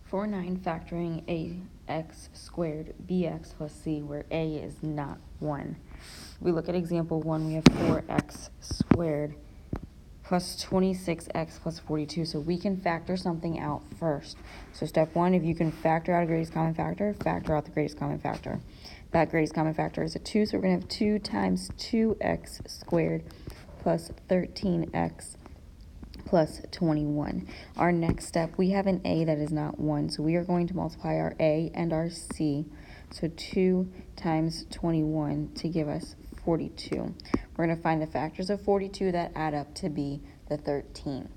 For 9, factoring ax squared bx plus c, where a is not 1. We look at example 1, we have 4x squared plus 26x plus 42. So we can factor something out first. So step 1, if you can factor out a greatest common factor, factor out the greatest common factor. That greatest common factor is a 2, so we're going to have 2 times 2x squared plus 13x plus 21. Our next step, we have an a that is not 1, so we are going to multiply our a and our c. So 2 times 21 to give us 42. We're going to find the factors of 42 that add up to be the 13.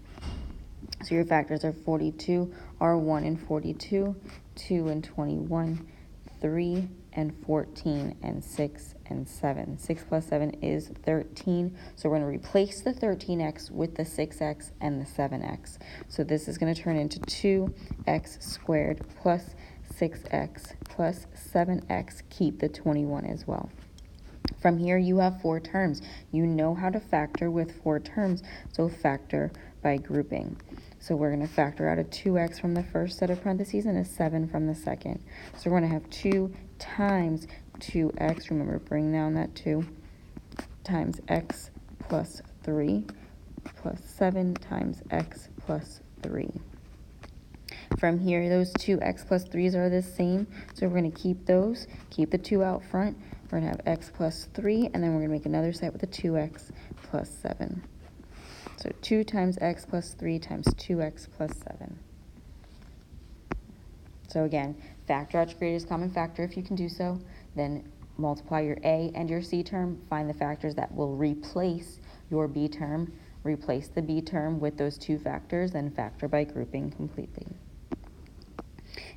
So your factors of 42 are 1 and 42, 2 and 21, 3 and 14, and 6 and 7. 6 plus 7 is 13. So we're going to replace the 13x with the 6x and the 7x. So this is going to turn into 2x squared plus 6x plus 7x. Keep the 21 as well. From here, you have 4 terms. You know how to factor with 4 terms, so factor by grouping. So we're going to factor out a 2x from the first set of parentheses and a 7 from the second. So we're going to have 2 times 2x, remember, bring down that 2, times x plus 3, plus 7 times x plus 3. From here, those 2x plus 3's are the same, so we're going to keep those, keep the 2 out front. We're going to have x plus 3, and then we're going to make another set with a 2x plus 7. So 2 times x plus 3 times 2x plus 7. So again, factor out your greatest common factor if you can do so. Then multiply your a and your c term. Find the factors that will replace your b term. Replace the b term with those 2 factors, then factor by grouping completely.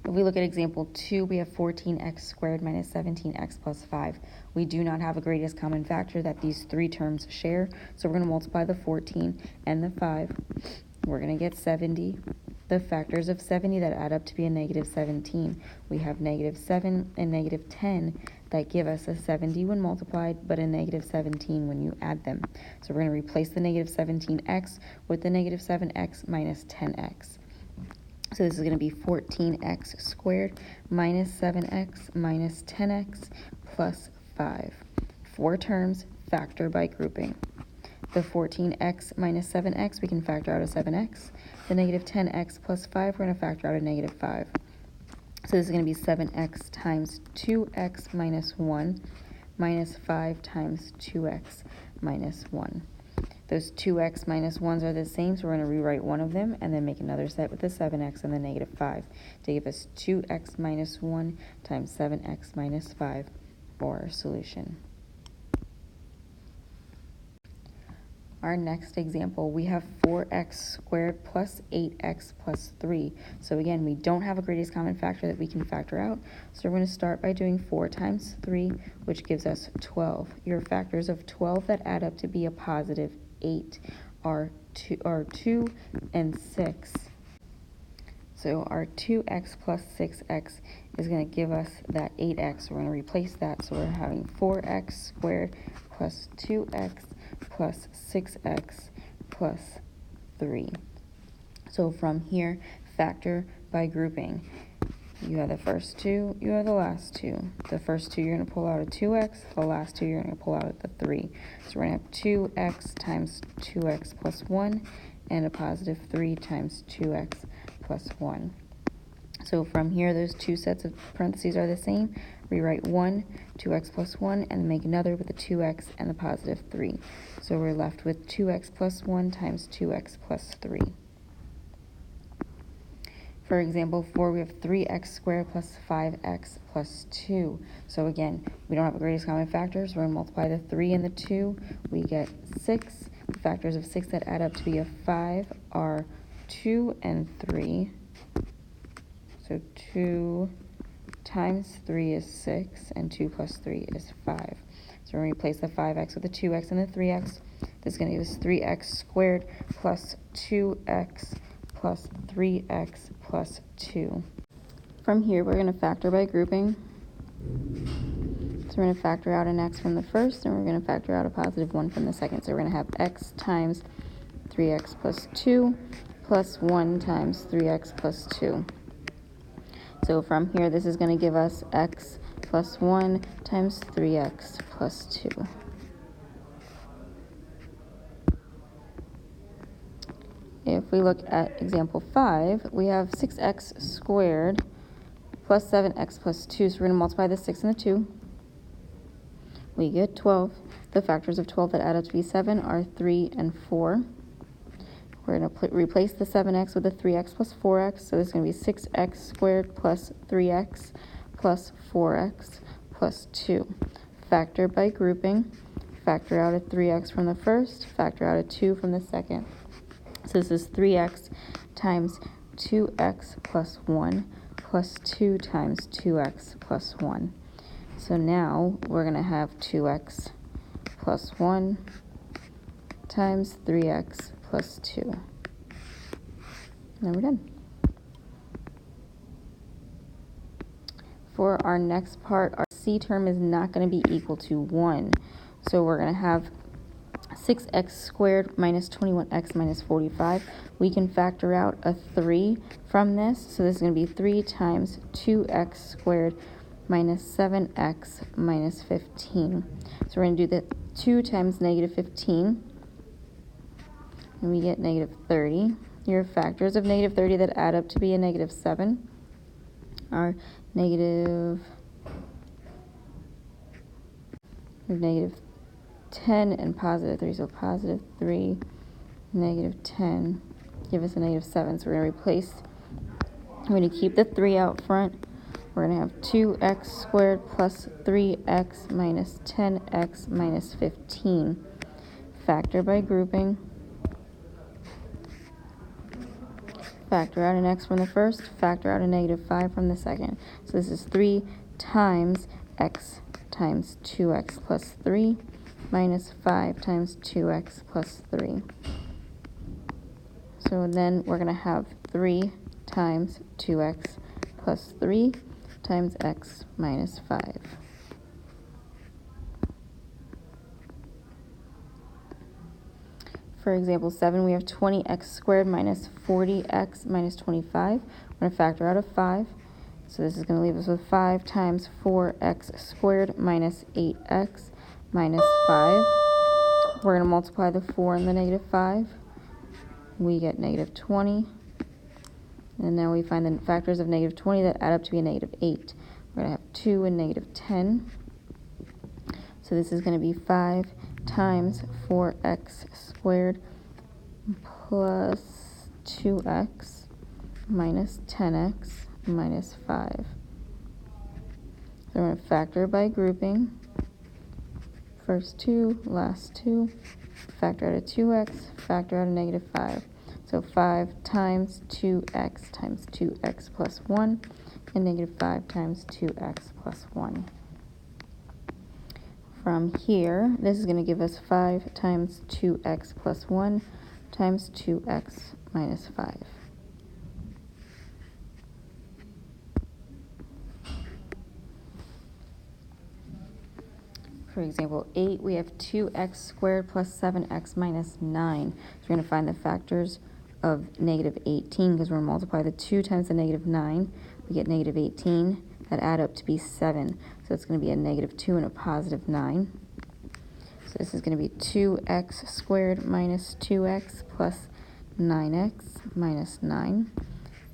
If we look at example 2, we have 14x squared minus 17x plus 5. We do not have a greatest common factor that these 3 terms share, so we're going to multiply the 14 and the 5. We're going to get 70. The factors of 70 that add up to be a negative 17. We have negative 7 and negative 10 that give us a 70 when multiplied, but a negative 17 when you add them. So we're going to replace the negative 17x with the negative 7x minus 10x. So this is going to be 14x squared minus 7x minus 10x plus 5. 4 terms, factor by grouping. The 14x minus 7x, we can factor out a 7x. The negative 10x plus 5, we're going to factor out a negative 5. So this is going to be 7x times 2x minus 1 minus 5 times 2x minus 1. Those 2x minus 1's are the same, so we're going to rewrite one of them and then make another set with the 7x and the negative 5 to give us 2x minus 1 times 7x minus 5 for our solution. Our next example, we have 4x squared plus 8x plus 3. So again, we don't have a greatest common factor that we can factor out. So we're going to start by doing 4 times 3, which gives us 12. Your factors of 12 that add up to be a positive 8 are 2 and 6. So our 2x plus 6x is going to give us that 8x. We're going to replace that. So we're having 4x squared plus 2x plus 6x plus 3. So from here, factor by grouping. You have the first 2, you have the last 2. The first 2 you're going to pull out a 2x, the last 2 you're going to pull out the 3. So we're going to have 2x times 2x plus 1 and a positive 3 times 2x plus 1. So from here, those 2 sets of parentheses are the same. Rewrite 1, 2x plus 1, and make another with the 2x and the positive 3. So we're left with 2x plus 1 times 2x plus 3. For example 4, we have 3x squared plus 5x plus 2. So again, we don't have a greatest common factor, so we're going to multiply the 3 and the 2. We get 6. The factors of 6 that add up to be a 5 are 2 and 3. So 2 times 3 is 6, and 2 plus 3 is 5. So we're going to replace the 5x with the 2x and the 3x. This is going to give us 3x squared plus 2x plus 3x plus 2. From here, we're going to factor by grouping. So we're going to factor out an x from the first, and we're going to factor out a positive 1 from the second. So we're going to have x times 3x plus 2 plus 1 times 3x plus 2. So from here, this is going to give us x plus 1 times 3x plus 2. If we look at example 5, we have 6x squared plus 7x plus 2. So we're going to multiply the 6 and the 2. We get 12. The factors of 12 that add up to be 7 are 3 and 4. We're going to replace the 7x with the 3x plus 4x. So this is going to be 6x squared plus 3x plus 4x plus 2. Factor by grouping. Factor out a 3x from the first. Factor out a 2 from the second. So this is 3x times 2x plus 1 plus 2 times 2x plus 1. So now we're going to have 2x plus 1 times 3x plus 2. And then we're done. For our next part, our c term is not going to be equal to 1. So we're going to have 6x squared minus 21x minus 45. We can factor out a 3 from this. So this is going to be 3 times 2x squared minus 7x minus 15. So we're going to do the 2 times negative 15. And we get negative 30. Your factors of negative 30 that add up to be a negative 7 are negative 10 and positive 3. So positive 3, negative 10, give us a negative 7. So we're going to replace, we're going to keep the 3 out front. We're going to have 2x squared plus 3x minus 10x minus 15. Factor by grouping. Factor out an x from the first. Factor out a negative 5 from the second. So this is 3 times x times 2x plus 3 minus 5 times 2x plus 3. So then we're going to have 3 times 2x plus 3 times x minus 5. For example 7, we have 20x squared minus 40x minus 25. We're going to factor out a 5. So this is going to leave us with 5 times 4x squared minus 8x minus 5. We're going to multiply the 4 and the negative 5. We get negative 20. And now we find the factors of negative 20 that add up to be a negative 8. We're going to have 2 and negative 10. So this is going to be 5 times 4x squared plus 2x minus 10x minus 5. So we're going to factor by grouping. First 2, last 2. Factor out a 2x, factor out a negative 5. So 5 times 2x times 2x plus 1, and negative 5 times 2x plus 1. From here, this is going to give us 5 times 2x plus 1 times 2x minus 5. For example 8, we have 2x squared plus 7x minus 9. So we're going to find the factors of negative 18 because we're going to multiply the 2 times the negative 9. We get negative 18. That add up to be 7. So it's going to be a negative 2 and a positive 9. So this is going to be 2x squared minus 2x plus 9x minus 9.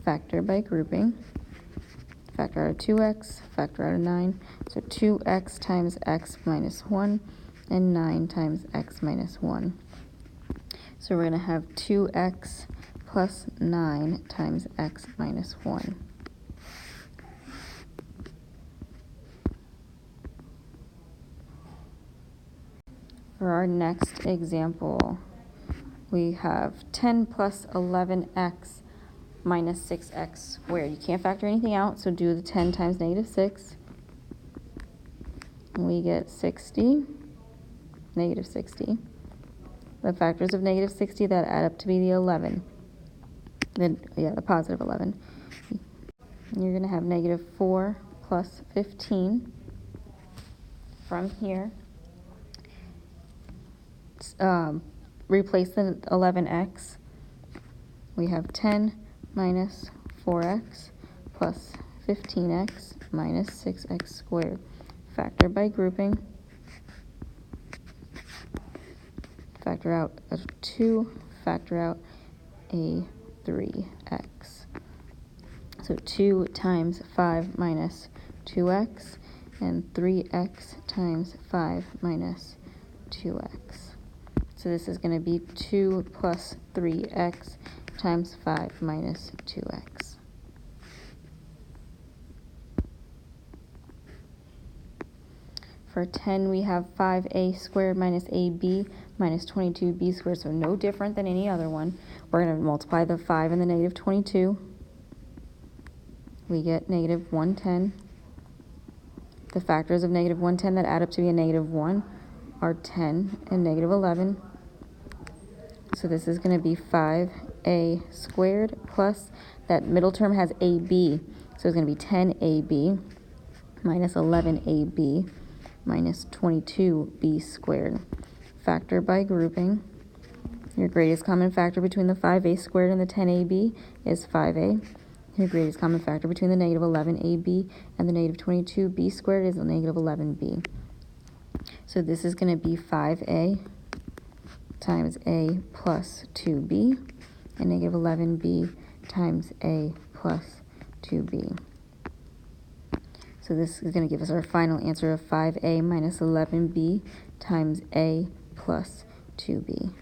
Factor by grouping. Factor out a 2x, factor out a 9. So 2x times x minus 1 and 9 times x minus 1. So we're going to have 2x plus 9 times x minus 1. For our next example, we have 10 plus 11x minus 6x squared. You can't factor anything out, so do the 10 times negative 6. We get 60, negative 60. The factors of negative 60 that add up to be the 11. The positive 11. You're going to have negative 4 plus 15. From here, replace the 11x. We have 10 minus 4x plus 15x minus 6x squared. Factor by grouping. Factor out a 2, factor out a 3x. So 2 times 5 minus 2x, and 3x times 5 minus 2x. So this is going to be 2 plus 3x times 5 minus 2x. For 10, we have 5a squared minus ab minus 22b squared, so no different than any other one. We're going to multiply the 5 and the negative 22. We get negative 110. The factors of negative 110 that add up to be a negative 1 are 10 and negative 11. So this is going to be 5a squared plus, that middle term has ab, so it's going to be 10ab minus 11ab minus 22b squared. Factor by grouping. Your greatest common factor between the 5a squared and the 10ab is 5a. Your greatest common factor between the negative 11ab and the negative 22b squared is the negative 11b. So this is going to be 5a times a plus 2b, and negative 11b times a plus 2b. So this is going to give us our final answer of 5a minus 11b times a plus 2b.